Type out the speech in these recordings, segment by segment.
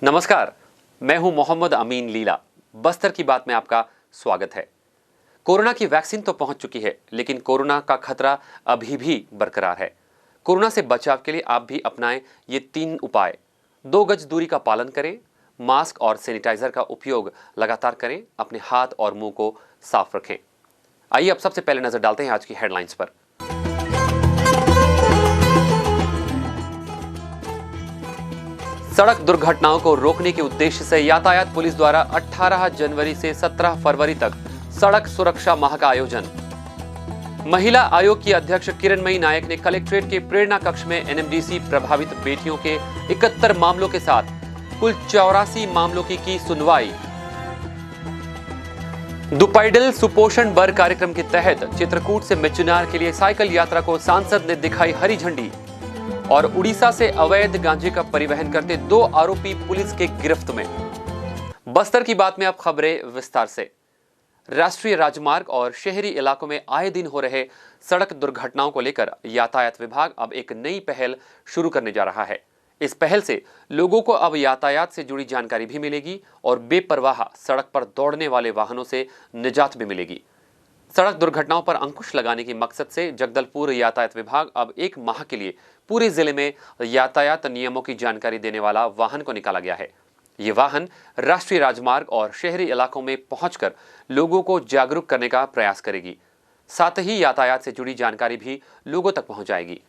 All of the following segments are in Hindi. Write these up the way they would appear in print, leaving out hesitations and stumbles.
नमस्कार, मैं हूं मोहम्मद अमीन लीला। बस्तर की बात में आपका स्वागत है। कोरोना की वैक्सीन तो पहुंच चुकी है, लेकिन कोरोना का खतरा अभी भी बरकरार है। कोरोना से बचाव के लिए आप भी अपनाएं ये 3 उपाय। 2 गज दूरी का पालन करें, मास्क और सैनिटाइजर का उपयोग लगातार करें, अपने हाथ और मुंह को साफ रखें। आइए अब सबसे पहले नजर डालते हैं आज की हेडलाइंस पर। सड़क दुर्घटनाओं को रोकने के उद्देश्य से यातायात पुलिस द्वारा 18 जनवरी से 17 फरवरी तक सड़क सुरक्षा माह का आयोजन। महिला आयोग की अध्यक्ष किरणमयी नायक ने कलेक्ट्रेट के प्रेरणा कक्ष में एनएमडीसी प्रभावित बेटियों के 71 मामलों के साथ कुल 84 मामलों की सुनवाई। दुपाइडल सुपोषण बर कार्यक्रम के तहत चित्रकूट से मेचुनार के लिए साइकिल यात्रा को सांसद ने दिखाई हरी झंडी। और उड़ीसा से अवैध गांजे का परिवहन करते 2 आरोपी पुलिस के गिरफ्त में। बस्तर की बात में अब खबरें विस्तार से। राष्ट्रीय राजमार्ग और शहरी इलाकों में आए दिन हो रहे सड़क दुर्घटनाओं को लेकर यातायात विभाग अब एक नई पहल शुरू करने जा रहा है। इस पहल से लोगों को अब यातायात से जुड़ी जानकारी भी मिलेगी और बेपरवाह सड़क पर दौड़ने वाले वाहनों से निजात भी मिलेगी। सड़क दुर्घटनाओं पर अंकुश लगाने के मकसद से जगदलपुर यातायात विभाग अब 1 माह के लिए पूरे जिले में यातायात नियमों की जानकारी देने वाला वाहन को निकाला गया है। ये वाहन राष्ट्रीय राजमार्ग और शहरी इलाकों में पहुंचकर लोगों को जागरूक करने का प्रयास करेगी। साथ ही यातायात से जुड़ी जानकारी भी लोगों तक पहुंच जाएगी।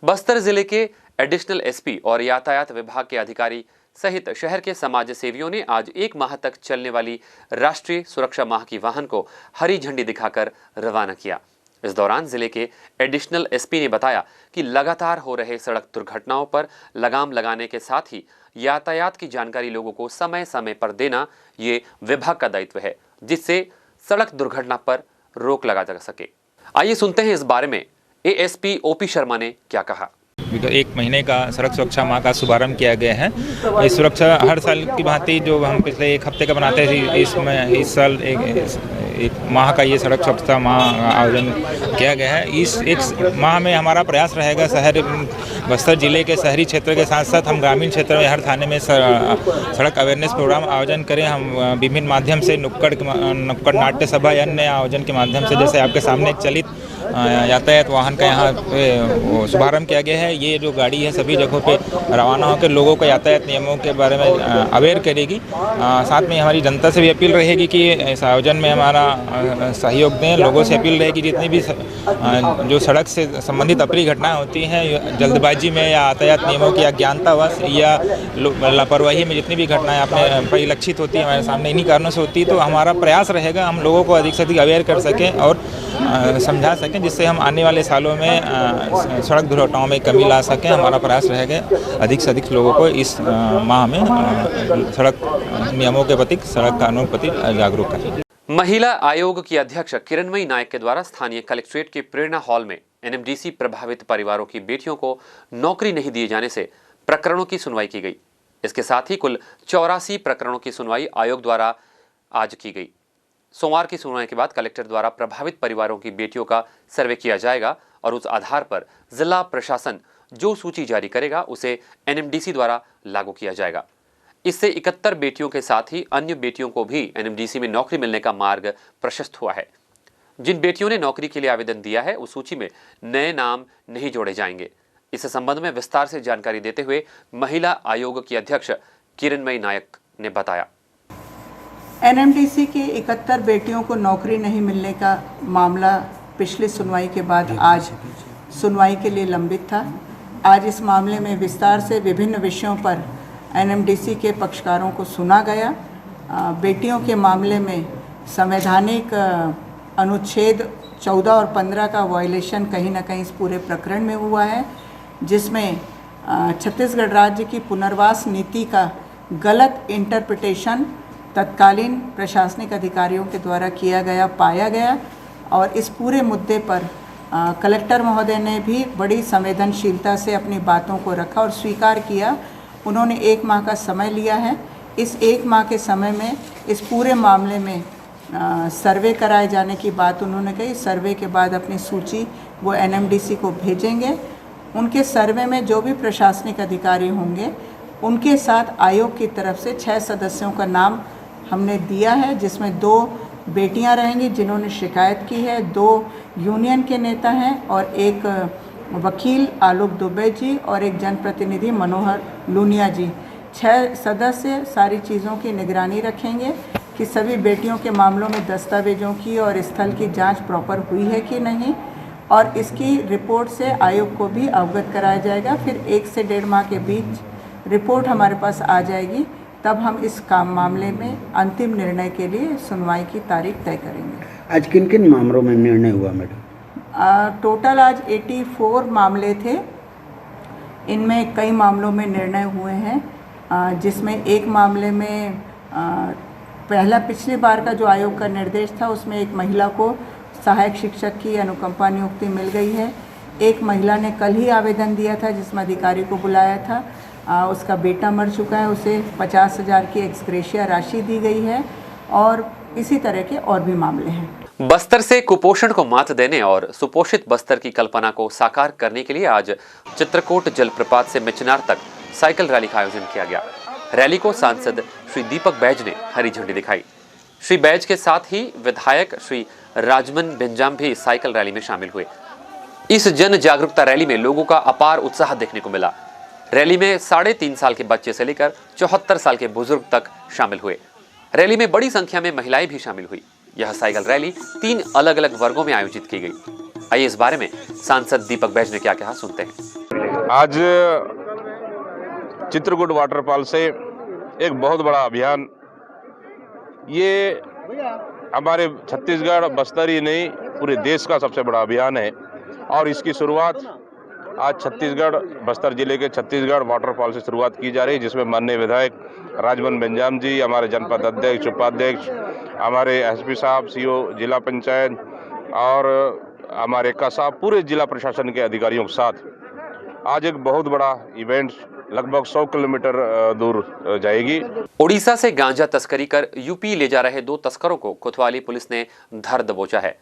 बस्तर जिले के एडिशनल एसपी और यातायात विभाग के अधिकारी सहित शहर के समाज सेवियों ने आज 1 माह तक चलने वाली राष्ट्रीय सुरक्षा माह की वाहन को हरी झंडी दिखाकर रवाना किया। इस दौरान जिले के एडिशनल एसपी ने बताया कि लगातार हो रहे सड़क दुर्घटनाओं पर लगाम लगाने के साथ ही यातायात की जानकारी लोगों को समय समय पर देना ये विभाग का दायित्व है, जिससे सड़क दुर्घटना पर रोक लगा जा सके। आइए सुनते हैं इस बारे में एएसपी ओपी शर्मा ने क्या कहा। 1 महीने का सड़क सुरक्षा माह का शुभारंभ किया गया है। इस सुरक्षा हर साल की भांति जो हम पिछले 1 हफ्ते का बनाते थे, इस साल एक माह का ये सड़क सुरक्षा माह का आयोजन किया गया है। इस 1 माह में हमारा प्रयास रहेगा शहर बस्तर जिले के शहरी क्षेत्र के साथ साथ हम ग्रामीण क्षेत्र में हर थाने में सड़क अवेयरनेस प्रोग्राम आयोजन करें। हम विभिन्न माध्यम से नुक्कड़ नाट्य सभा या अन्य आयोजन के माध्यम से, जैसे आपके सामने एक चलित यातायात वाहन का यहाँ पे शुभारंभ किया गया है। ये जो गाड़ी है सभी जगहों पे रवाना होकर लोगों को यातायात नियमों के बारे में अवेयर करेगी। साथ में हमारी जनता से भी अपील रहेगी कि इस आयोजन में हमारा सहयोग दें। लोगों से अपील रहेगी जितनी भी जो सड़क से संबंधित अप्रिय घटनाएं होती हैं, जल्दबाजी में या यातायात नियमों की अज्ञानतावश या लापरवाही में जितनी भी घटनाएं आपने परिलक्षित होती है हमारे सामने, इन्हीं कारणों से होती है। तो हमारा प्रयास रहेगा हम लोगों को अधिक से अधिक अवेयर कर सकें और समझा सकें, जिससे हम आने वाले सालों में सड़क दुर्घटनाओं में कमी ला सकें। हमारा प्रयास रहेगा अधिक से अधिक लोगों को इस माह में सड़क नियमों के प्रति, सड़क कानून के प्रति जागरूक करें। महिला आयोग की अध्यक्ष किरणमयी नायक के द्वारा स्थानीय कलेक्ट्रेट के प्रेरणा हॉल में एनएमडीसी प्रभावित परिवारों की बेटियों को नौकरी नहीं दिए जाने से प्रकरणों की सुनवाई की गई। इसके साथ ही कुल 84 प्रकरणों की सुनवाई आयोग द्वारा आज की गई। सोमवार की सुनवाई के बाद कलेक्टर द्वारा प्रभावित परिवारों की बेटियों का सर्वे किया जाएगा और उस आधार पर जिला प्रशासन जो सूची जारी करेगा उसे एनएमडीसी द्वारा लागू किया जाएगा। इससे 71 बेटियों के साथ ही अन्य बेटियों को भी एनएमडीसी में नौकरी मिलने का मार्ग प्रशस्त हुआ है। जिन बेटियों ने नौकरी के लिए आवेदन दिया है उस सूची में नए नाम नहीं जोड़े जाएंगे। इस संबंध में विस्तार से जानकारी देते हुए महिला आयोग की अध्यक्ष किरणमयी नायक ने बताया। एनएमडीसी के 71 बेटियों को नौकरी नहीं मिलने का मामला पिछली सुनवाई के बाद आज सुनवाई के लिए लंबित था। आज इस मामले में विस्तार से विभिन्न विषयों पर एनएमडीसी के पक्षकारों को सुना गया। बेटियों के मामले में संवैधानिक अनुच्छेद 14 और 15 का वायलेशन कहीं ना कहीं इस पूरे प्रकरण में हुआ है, जिसमें छत्तीसगढ़ राज्य की पुनर्वास नीति का गलत इंटरप्रिटेशन तत्कालीन प्रशासनिक अधिकारियों के द्वारा किया गया पाया गया। और इस पूरे मुद्दे पर कलेक्टर महोदय ने भी बड़ी संवेदनशीलता से अपनी बातों को रखा और स्वीकार किया। उन्होंने 1 माह का समय लिया है। इस 1 माह के समय में इस पूरे मामले में सर्वे कराए जाने की बात उन्होंने कही। सर्वे के बाद अपनी सूची वो एनएमडीसी को भेजेंगे। उनके सर्वे में जो भी प्रशासनिक अधिकारी होंगे उनके साथ आयोग की तरफ से 6 सदस्यों का नाम हमने दिया है, जिसमें 2 बेटियां रहेंगी जिन्होंने शिकायत की है, 2 यूनियन के नेता हैं और एक वकील आलोक दुबे जी और एक जनप्रतिनिधि मनोहर लूनिया जी। 6 सदस्य सारी चीज़ों की निगरानी रखेंगे कि सभी बेटियों के मामलों में दस्तावेजों की और स्थल की जांच प्रॉपर हुई है कि नहीं, और इसकी रिपोर्ट से आयोग को भी अवगत कराया जाएगा। फिर 1 से 1.5 माह के बीच रिपोर्ट हमारे पास आ जाएगी, तब हम इस मामले में अंतिम निर्णय के लिए सुनवाई की तारीख तय करेंगे। आज किन किन मामलों में निर्णय हुआ मैडम? टोटल आज 84 मामले थे। इनमें कई मामलों में निर्णय हुए हैं, जिसमें एक मामले में पहला पिछली बार का जो आयोग का निर्देश था उसमें एक महिला को सहायक शिक्षक की अनुकंपा नियुक्ति मिल गई है। एक महिला ने कल ही आवेदन दिया था जिसमें अधिकारी को बुलाया था, उसका बेटा मर चुका है, उसे 50,000 की एक्सग्रेशिया राशि दी गई है, और इसी तरह के और भी मामले हैं। बस्तर से कुपोषण को मात देने और सुपोषित बस्तर की कल्पना को साकार करने के लिए आज चित्रकूट जलप्रपात से मिचनार तक साइकिल रैली का आयोजन किया गया। रैली को सांसद श्री दीपक बैज ने हरी झंडी दिखाई। श्री बैज के साथ ही विधायक श्री राजमन बेंजाम भी साइकिल रैली में शामिल हुए। इस जन जागरूकता रैली में लोगों का अपार उत्साह देखने को मिला। रैली में 3.5 साल के बच्चे से लेकर 74 साल के बुजुर्ग तक शामिल हुए। रैली में बड़ी संख्या में महिलाएं भी शामिल हुई। यह साइकिल रैली 3 अलग अलग वर्गों में आयोजित की गई। आइए इस बारे में सांसद दीपक बैज ने क्या कहा, सुनते हैं। आज चित्रकूट वाटरफॉल से एक बहुत बड़ा अभियान, ये हमारे छत्तीसगढ़ बस्तर ही नहीं पूरे देश का सबसे बड़ा अभियान है, और इसकी शुरुआत आज छत्तीसगढ़ बस्तर जिले के छत्तीसगढ़ वाटरफॉल से शुरुआत की जा रही है, जिसमें माननीय विधायक राजमन बेंजाम जी, हमारे जनपद अध्यक्ष, उपाध्यक्ष, हमारे एसपी साहब, सीओ जिला पंचायत और हमारे कसा पूरे जिला प्रशासन के अधिकारियों के साथ आज एक बहुत बड़ा इवेंट लगभग 100 किलोमीटर दूर जाएगी। उड़ीसा से गांजा तस्करी कर यूपी ले जा रहे 2 तस्करों को कोतवाली पुलिस ने धर दबोचा है।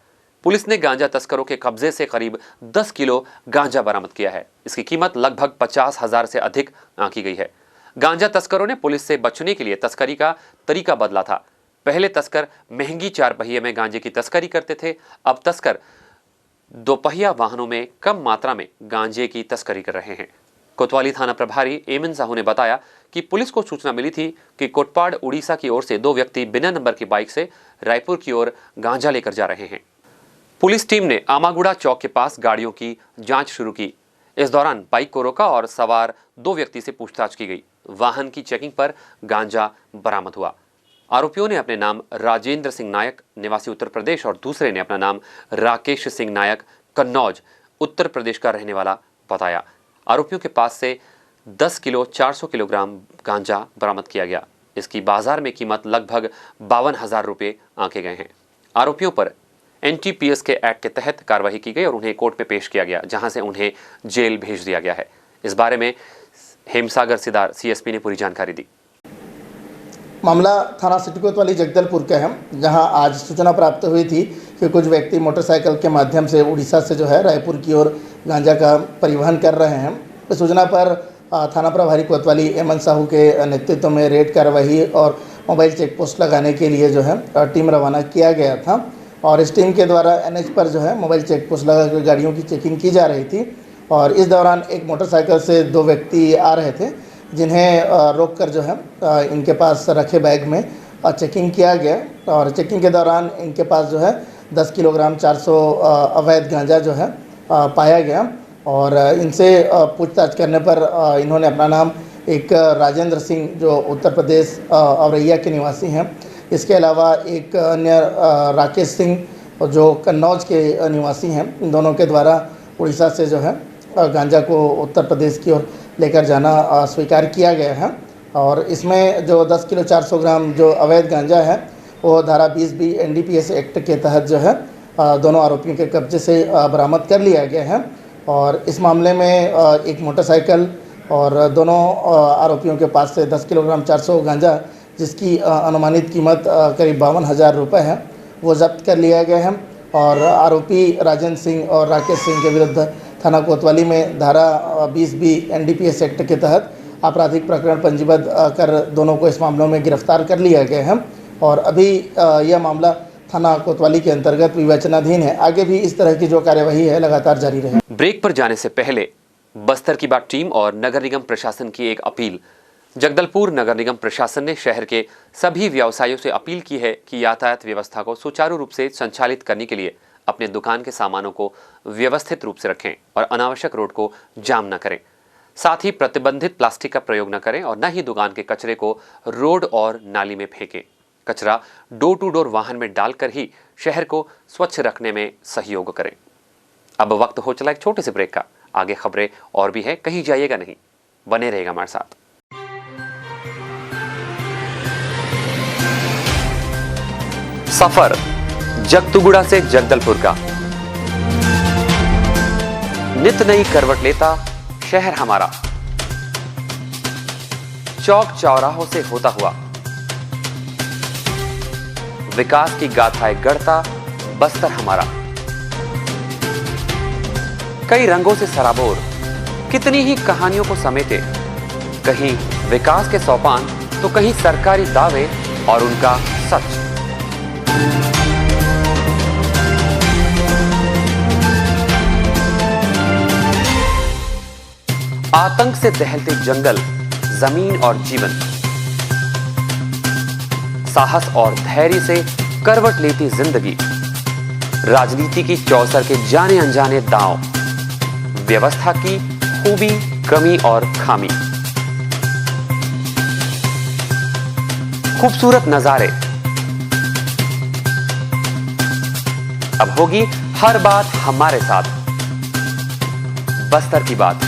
पुलिस ने गांजा तस्करों के कब्जे से करीब 10 किलो गांजा बरामद किया है। इसकी कीमत लगभग 50,000 से अधिक आंकी गई है। गांजा तस्करों ने पुलिस से बचने के लिए तस्करी का तरीका बदला था। पहले तस्कर महंगी 4 पहिए में गांजे की तस्करी करते थे, अब तस्कर 2 पहिया वाहनों में कम मात्रा में गांजे की तस्करी कर रहे हैं। कोतवाली थाना प्रभारी एमएन साहू ने बताया कि पुलिस को सूचना मिली थी कि कोटपाड़ उड़ीसा की ओर से 2 व्यक्ति बिना नंबर की बाइक से रायपुर की ओर गांजा लेकर जा रहे हैं। पुलिस टीम ने आमागुड़ा चौक के पास गाड़ियों की जांच शुरू की। इस दौरान बाइक को रोका और सवार 2 व्यक्ति से पूछताछ की गई। वाहन की चेकिंग पर गांजा बरामद हुआ। आरोपियों ने अपने नाम राजेंद्र सिंह नायक निवासी उत्तर प्रदेश और दूसरे ने अपना नाम राकेश सिंह नायक कन्नौज उत्तर प्रदेश का रहने वाला बताया। आरोपियों के पास से 10 किलो 400 किलोग्राम गांजा बरामद किया गया। इसकी बाजार में कीमत लगभग 52,000 रुपये आंके गए हैं। आरोपियों पर एनटीपीएस के एक्ट के तहत कार्रवाई की गई और उन्हें कोर्ट में पेश किया गया, जहां से उन्हें जेल भेज दिया गया है। इस बारे में हेमसागर सिदार सीएसपी ने पूरी जानकारी दी। मामला थाना सिटी कोतवाली जगदलपुर का है, जहां आज सूचना प्राप्त हुई थी कि कुछ व्यक्ति मोटरसाइकिल के माध्यम से उड़ीसा से जो है रायपुर की ओर गांजा का परिवहन कर रहे हैं। इस सूचना पर थाना प्रभारी कोतवाली एमएन साहू के नेतृत्व में रेड कार्रवाई और मोबाइल चेक पोस्ट लगाने के लिए जो है टीम रवाना किया गया था, और इस टीम के द्वारा एनएच पर जो है मोबाइल चेक पोस्ट लगाकर गाड़ियों की चेकिंग की जा रही थी। और इस दौरान एक मोटरसाइकिल से 2 व्यक्ति आ रहे थे, जिन्हें रोककर जो है इनके पास रखे बैग में चेकिंग किया गया, और चेकिंग के दौरान इनके पास जो है 10 किलोग्राम 400 अवैध गांजा जो है पाया गया। और इनसे पूछताछ करने पर इन्होंने अपना नाम एक राजेंद्र सिंह जो उत्तर प्रदेश औरैया के निवासी हैं, इसके अलावा एक अन्य राकेश सिंह जो कन्नौज के निवासी हैं, इन दोनों के द्वारा उड़ीसा से जो है गांजा को उत्तर प्रदेश की ओर लेकर जाना स्वीकार किया गया है। और इसमें जो 10 किलो 400 ग्राम जो अवैध गांजा है वो धारा 20B एनडीपीएस एक्ट के तहत जो है दोनों आरोपियों के कब्जे से बरामद कर लिया गया है। और इस मामले में एक मोटरसाइकिल और दोनों आरोपियों के पास से 10 किलोग्राम 400 गांजा, जिसकी अनुमानित कीमत करीब 52,000 रुपये है, वो जब्त कर लिया गया है। और आरोपी राजेंद्र सिंह और राकेश सिंह के विरुद्ध थाना कोतवाली में धारा 20B एनडीपीएस एक्ट के तहत आपराधिक प्रकरण पंजीबद्ध कर दोनों को इस मामलों में गिरफ्तार कर लिया गया है और अभी यह मामला थाना कोतवाली के अंतर्गत विवेचनाधीन है। आगे भी इस तरह की जो कार्यवाही है लगातार जारी रहे। ब्रेक पर जाने से पहले बस्तर की बात टीम और नगर निगम प्रशासन की एक अपील। जगदलपुर नगर निगम प्रशासन ने शहर के सभी व्यवसायियों से अपील की है कि यातायात व्यवस्था को सुचारू रूप से संचालित करने के लिए अपने दुकान के सामानों को व्यवस्थित रूप से रखें और अनावश्यक रोड को जाम न करें। साथ ही प्रतिबंधित प्लास्टिक का प्रयोग न करें और न ही दुकान के कचरे को रोड और नाली में फेंकें। कचरा डोर टू डोर वाहन में डालकर ही शहर को स्वच्छ रखने में सहयोग करें। अब वक्त हो चला एक छोटे से ब्रेक का। आगे खबरें और भी है, कहीं जाइएगा नहीं, बने रहेगा हमारे साथ। सफर जगतुगुड़ा से जगदलपुर का नित नई करवट लेता शहर हमारा, चौक चौराहों से होता हुआ विकास की गाथाएं गढ़ता बस्तर हमारा। कई रंगों से सराबोर कितनी ही कहानियों को समेटे, कहीं विकास के सोपान तो कहीं सरकारी दावे और उनका सच। आतंक से दहलते जंगल, जमीन और जीवन, साहस और धैर्य से करवट लेती जिंदगी, राजनीति की चौसर के जाने अनजाने दांव, व्यवस्था की खूबी, कमी और खामी, खूबसूरत नजारे। अब होगी हर बात हमारे साथ, बस्तर की बात।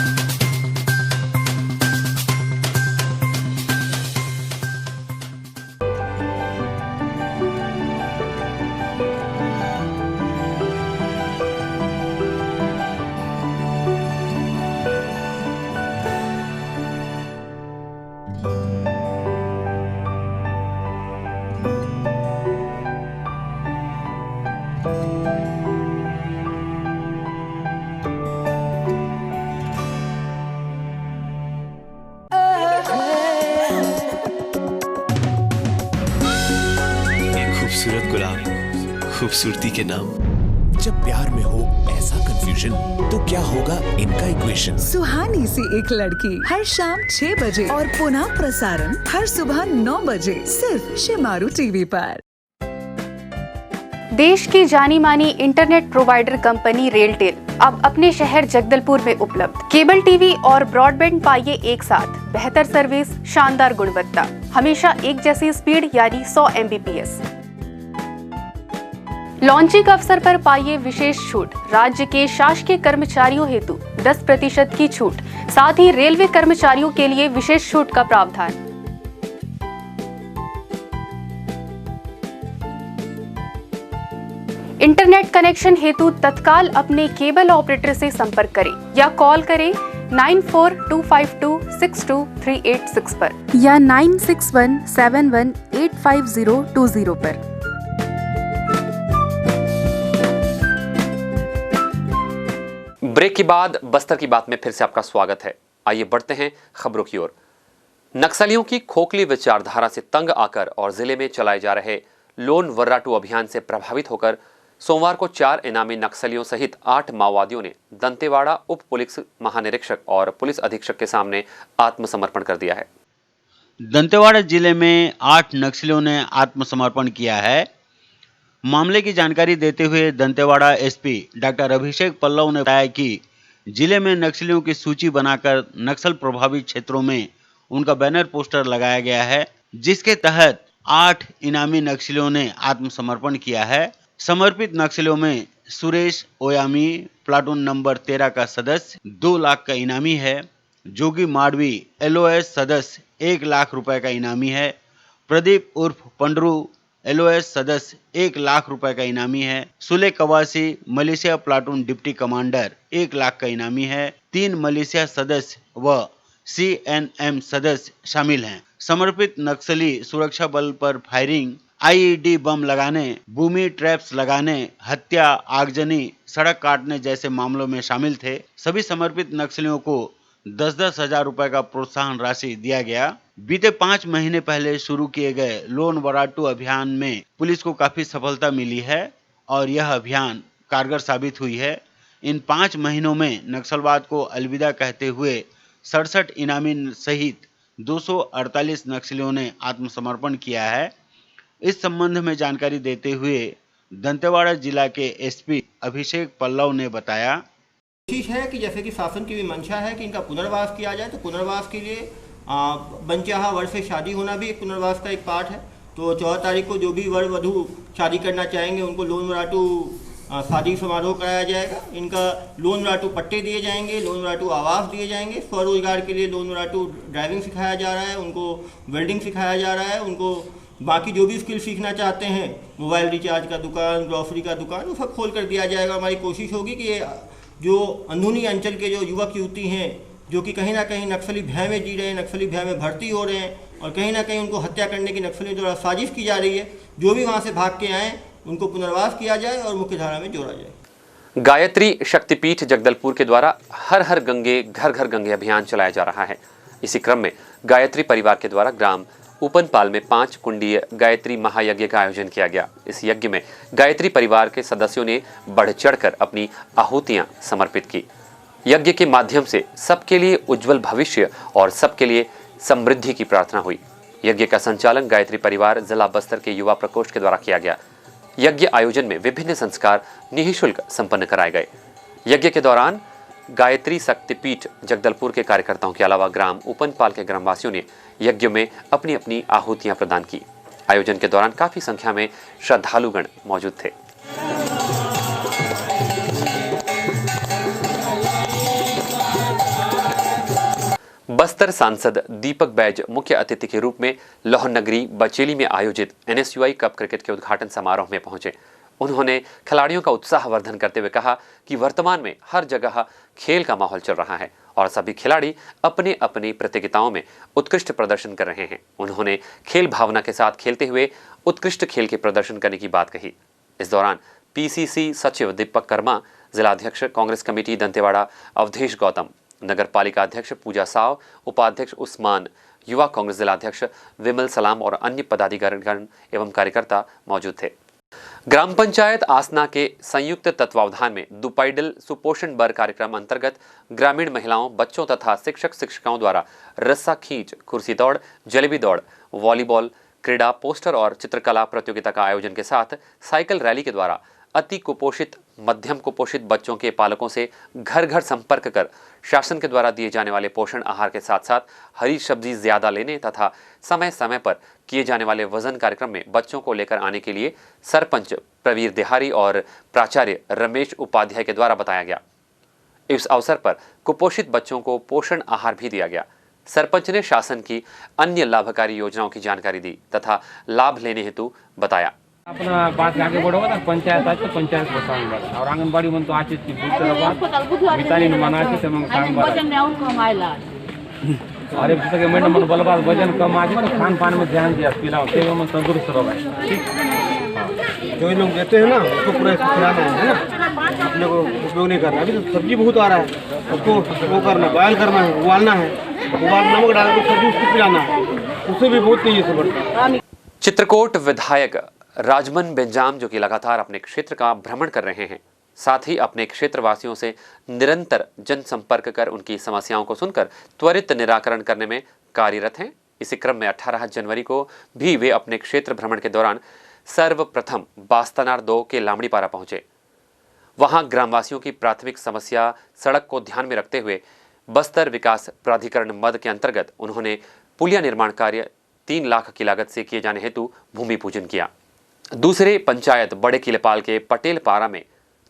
खूबसूरत गुलाब, खूबसूरती के नाम। जब प्यार में हो ऐसा कंफ्यूजन, तो क्या होगा इनका इक्वेशन। सुहानी सी एक लड़की हर शाम 6 बजे और पुनः प्रसारण हर सुबह 9 बजे सिर्फ शिमारू टीवी पर। देश की जानी मानी इंटरनेट प्रोवाइडर कंपनी रेलटेल अब अपने शहर जगदलपुर में उपलब्ध। केबल टीवी और ब्रॉडबैंड पाइए एक साथ, बेहतर सर्विस, शानदार गुणवत्ता, हमेशा एक जैसी स्पीड यानी 100 Mbps। लॉन्चिंग अवसर पर पाइए विशेष छूट, राज्य के शासकीय कर्मचारियों हेतु 10% की छूट, साथ ही रेलवे कर्मचारियों के लिए विशेष छूट का प्रावधान। इंटरनेट कनेक्शन हेतु तत्काल अपने केबल ऑपरेटर से संपर्क करें या कॉल करें 9425262386 पर या 9617185020 पर। ब्रेक के बाद बस्तर की बात में फिर से आपका स्वागत है। आइए बढ़ते हैं खबरों की ओर। नक्सलियों की खोखली विचारधारा से तंग आकर और जिले में चलाए जा रहे लोन वर्राटू अभियान से प्रभावित होकर सोमवार को 4 इनामी नक्सलियों सहित 8 माओवादियों ने दंतेवाड़ा उप पुलिस महानिरीक्षक और पुलिस अधीक्षक के सामने आत्मसमर्पण कर दिया है। दंतेवाड़ा जिले में 8 नक्सलियों ने आत्मसमर्पण किया है। मामले की जानकारी देते हुए दंतेवाड़ा एसपी डॉक्टर अभिषेक पल्लव ने बताया कि जिले में नक्सलियों की सूची बनाकर नक्सल प्रभावित क्षेत्रों में उनका बैनर पोस्टर लगाया गया है, जिसके तहत 8 इनामी नक्सलियों ने आत्मसमर्पण किया है। समर्पित नक्सलियों में सुरेश ओयामी प्लाटून नंबर 13 का सदस्य 2 लाख का इनामी है। जोगी माडवी LOS सदस्य 1 लाख रुपए का इनामी है। प्रदीप उर्फ पंडरू LOS सदस्य 1 लाख रुपए का इनामी है। Sule Kawasi Malaysia platoon deputy commander 1 lakh का इनामी है। 3 मलेशिया सदस्य व CNM सदस्य शामिल हैं। समर्पित नक्सली सुरक्षा बल पर फायरिंग, IED बम लगाने, भूमि ट्रैप्स लगाने, हत्या, आगजनी, सड़क काटने जैसे मामलों में शामिल थे। सभी समर्पित नक्सलियों को 10-10 हजार रुपए का प्रोत्साहन राशि दिया गया। बीते 5 महीने पहले शुरू किए गए लोन वराटू अभियान में पुलिस को काफी सफलता मिली है और यह अभियान कारगर साबित हुई है। इन 5 महीनों में नक्सलवाद को अलविदा कहते हुए 67 इनामी सहित 248 नक्सलियों ने आत्मसमर्पण किया है। इस संबंध में जानकारी देते हुए दंतेवाड़ा जिला के एसपी अभिषेक पल्लव ने बताया, कोशिश है कि जैसे कि शासन की भी मंशा है कि इनका पुनर्वास किया जाए, तो पुनर्वास के लिए बनचाहा वर से शादी होना भी एक पुनर्वास का एक पार्ट है। तो 14 तारीख को जो भी वर वधू शादी करना चाहेंगे उनको लोन वराटू शादी समारोह कराया जाएगा। इनका लोन वराटू पट्टे दिए जाएंगे, लोन वराटू आवास दिए जाएंगे। स्वरोजगार के लिए लोन वराटू ड्राइविंग सिखाया जा रहा है, उनको वेल्डिंग सिखाया जा रहा है, उनको बाकी जो भी स्किल सीखना चाहते हैं, मोबाइल रिचार्ज का दुकान, ग्रॉसरी का दुकान, वो सब खोल कर दिया जाएगा। हमारी कोशिश होगी कि ये जो अंदरूनी अंचल के जो युवक युवती हैं जो कि कहीं ना कहीं नक्सली भय में जी रहे हैं, नक्सली भय में भर्ती हो रहे हैं और कहीं ना कहीं उनको हत्या करने की नक्सलियों द्वारा साजिश की जा रही है, जो भी वहाँ से भाग के आएँ उनको पुनर्वास किया जाए और मुख्य धारा में जोड़ा जाए। गायत्री शक्तिपीठ जगदलपुर के द्वारा हर हर गंगे घर घर गंगे अभियान चलाया जा रहा है। इसी क्रम में गायत्री परिवार के द्वारा ग्राम ऊपनपाल में 5 कुंडीय गायत्री महायज्ञ का आयोजन किया गया। इस यज्ञ में गायत्री परिवार के सदस्यों ने बढ़ चढ़कर अपनी आहुतियां समर्पित की। यज्ञ के माध्यम से सबके लिए उज्जवल भविष्य और सबके लिए समृद्धि की प्रार्थना हुई। यज्ञ का संचालन गायत्री परिवार जिला बस्तर के युवा प्रकोष्ठ के द्वारा किया गया। यज्ञ आयोजन में विभिन्न संस्कार निःशुल्क संपन्न कराए गए। यज्ञ के दौरान गायत्री शक्तिपीठ जगदलपुर के कार्यकर्ताओं के अलावा ग्राम ऊपनपाल के ग्रामवासियों ने यज्ञ में अपनी अपनी आहुतियां प्रदान की। आयोजन के दौरान काफी संख्या में श्रद्धालुगण मौजूद थे। बस्तर सांसद दीपक बैज मुख्य अतिथि के रूप में लाहौर नगरी बचेली में आयोजित NSUI कप क्रिकेट के उद्घाटन समारोह में पहुंचे। उन्होंने खिलाड़ियों का उत्साहवर्धन करते हुए कहा कि वर्तमान में हर जगह खेल का माहौल चल रहा है और सभी खिलाड़ी अपने अपनी प्रतियोगिताओं में उत्कृष्ट प्रदर्शन कर रहे हैं। उन्होंने खेल भावना के साथ खेलते हुए उत्कृष्ट खेल के प्रदर्शन करने की बात कही। इस दौरान PCC सचिव दीपक कर्मा, जिलाध्यक्ष कांग्रेस कमेटी दंतेवाड़ा अवधेश गौतम, नगर पालिका अध्यक्ष पूजा साव, उपाध्यक्ष उस्मान, युवा कांग्रेस जिलाध्यक्ष विमल सलाम और अन्य पदाधिकारीगण एवं कार्यकर्ता मौजूद थे। ग्राम पंचायत आसना के संयुक्त तत्वावधान में दुपाइडल सुपोषण बर कार्यक्रम अंतर्गत ग्रामीण महिलाओं, बच्चों तथा शिक्षक शिक्षिकाओं द्वारा रस्सा खींच, कुर्सी दौड़, जलेबी दौड़, वॉलीबॉल क्रीड़ा, पोस्टर और चित्रकला प्रतियोगिता का आयोजन के साथ साइकिल रैली के द्वारा अति कुपोषित, मध्यम कुपोषित बच्चों के पालकों से घर घर संपर्क कर शासन के द्वारा दिए जाने वाले पोषण आहार के साथ साथ हरी सब्जी ज्यादा लेने तथा समय समय पर किए जाने वाले वजन कार्यक्रम में बच्चों को लेकर आने के लिए सरपंच प्रवीर देहारी और प्राचार्य रमेश उपाध्याय के द्वारा बताया गया। इस अवसर पर कुपोषित बच्चों को पोषण आहार भी दिया गया। सरपंच ने शासन की अन्य लाभकारी योजनाओं की जानकारी दी तथा लाभ लेने हेतु बताया। अपना बात आगे बढ़ोगा ना, पंचायत आज तो पंचायत बसाऊंगा और आंगनबाड़ी मन तो आज की मितानी मना से मंग काम अरे जैसे कि मैडम मन बलबाद वजन कम आज तो खान पान में ध्यान दिया, पिलाओ सेवा में तंदुरुस्त रहो भाई। ठीक, जो लोग देते हैं ना उसको पूरा खिलाना है ना, अपने को उपयोग नहीं करना। अभी तो सब्जी बहुत आ रहा है, उसको वो करना, बॉयल करना है, उबालना है, उबाल नमक डाल के सब्जी उसको पिलाना है, उससे भी बहुत तेजी से बढ़ता है। चित्रकोट विधायक राजमन बेंजाम जो कि लगातार अपने क्षेत्र का भ्रमण कर रहे हैं, साथ ही अपने क्षेत्रवासियों से निरंतर जनसंपर्क कर उनकी समस्याओं को सुनकर त्वरित निराकरण करने में कार्यरत हैं। इसी क्रम में 18 जनवरी को भी वे अपने क्षेत्र भ्रमण के दौरान सर्वप्रथम बास्तानार 2 के लामड़ीपारा पहुंचे। वहां ग्रामवासियों की प्राथमिक समस्या सड़क को ध्यान में रखते हुए बस्तर विकास प्राधिकरण मद के अंतर्गत उन्होंने पुलिया निर्माण कार्य 3 लाख की लागत से किए जाने हेतु भूमि पूजन किया। दूसरे पंचायत बड़े किलेपाल के पटेल पारा में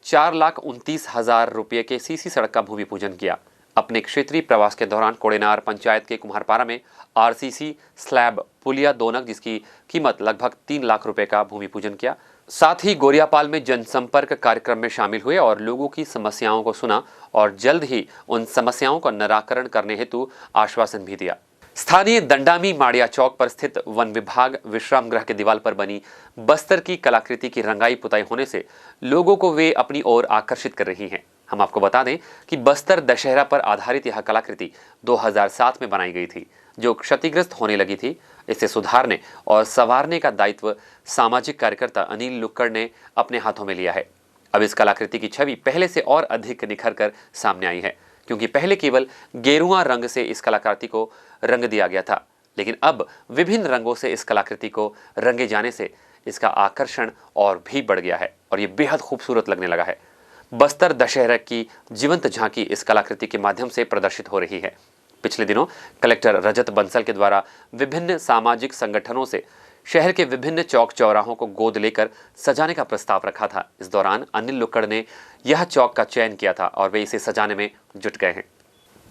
4,29,000 रुपये के सीसी सड़क का भूमि पूजन किया। अपने क्षेत्रीय प्रवास के दौरान कोड़ेनार पंचायत के कुम्हारपारा में RCC स्लैब पुलिया दोनक जिसकी कीमत लगभग 3 लाख रुपए का भूमि पूजन किया। साथ ही गोरियापाल में जनसंपर्क कार्यक्रम में शामिल हुए और लोगों की समस्याओं को सुना और जल्द ही उन समस्याओं का निराकरण करने हेतु आश्वासन भी दिया। स्थानीय दंडामी माड़िया चौक पर स्थित वन विभाग विश्राम गृह के दीवार पर बनी बस्तर की कलाकृति की रंगाई पुताई होने से लोगों को वे अपनी ओर आकर्षित कर रही हैं। हम आपको बता दें कि बस्तर दशहरा पर आधारित यह कलाकृति 2007 में बनाई गई थी, जो क्षतिग्रस्त होने लगी थी। इसे सुधारने और संवारने का दायित्व सामाजिक कार्यकर्ता अनिल लुक्कड़ ने अपने हाथों में लिया है। अब इस कलाकृति की छवि पहले से और अधिक निखर कर सामने आई है, क्योंकि पहले केवल गेरुआ रंग से इस कलाकृति को रंग दिया गया था, लेकिन अब विभिन्न रंगों से इस कलाकृति को रंगे जाने से इसका आकर्षण और भी बढ़ गया है और ये बेहद खूबसूरत लगने लगा है। बस्तर दशहरा की जीवंत झांकी इस कलाकृति के माध्यम से प्रदर्शित हो रही है। पिछले दिनों कलेक्टर रजत बंसल के द्वारा विभिन्न सामाजिक संगठनों से शहर के विभिन्न चौक चौराहों को गोद लेकर सजाने का प्रस्ताव रखा था। इस दौरान अनिल लुक्कड़ ने यह चौक का चयन किया था और वे इसे सजाने में जुट गए हैं।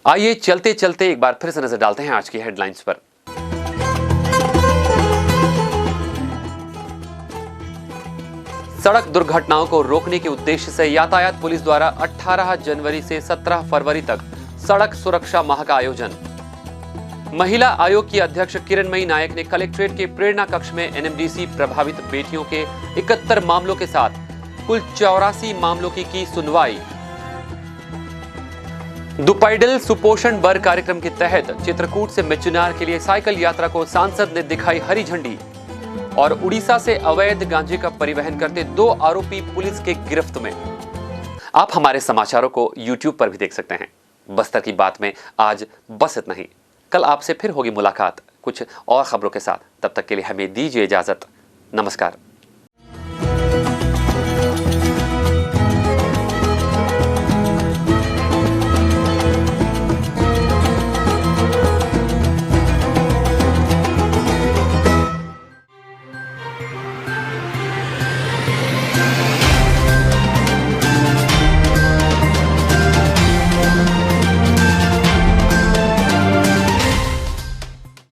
आइए चलते चलते एक बार फिर से नजर डालते हैं आज की हेडलाइंस पर। सड़क दुर्घटनाओं को रोकने के उद्देश्य से यातायात पुलिस द्वारा 18 जनवरी से 17 फरवरी तक सड़क सुरक्षा माह का आयोजन। महिला आयोग की अध्यक्ष किरणमयी नायक ने कलेक्ट्रेट के प्रेरणा कक्ष में एनएमडीसी प्रभावित बेटियों के 71 मामलों के साथ कुल 84 मामलों की सुनवाई। दुपाइडल सुपोषण बर कार्यक्रम के तहत चित्रकूट से मेचुनार के लिए साइकिल यात्रा को सांसद ने दिखाई हरी झंडी और उड़ीसा से अवैध गांजे का परिवहन करते 2 आरोपी पुलिस के गिरफ्त में। आप हमारे समाचारों को YouTube पर भी देख सकते हैं। बस्तर की बात में आज बस इतना ही। कल आपसे फिर होगी मुलाकात कुछ और खबरों के साथ। तब तक के लिए हमें दीजिए इजाजत। नमस्कार।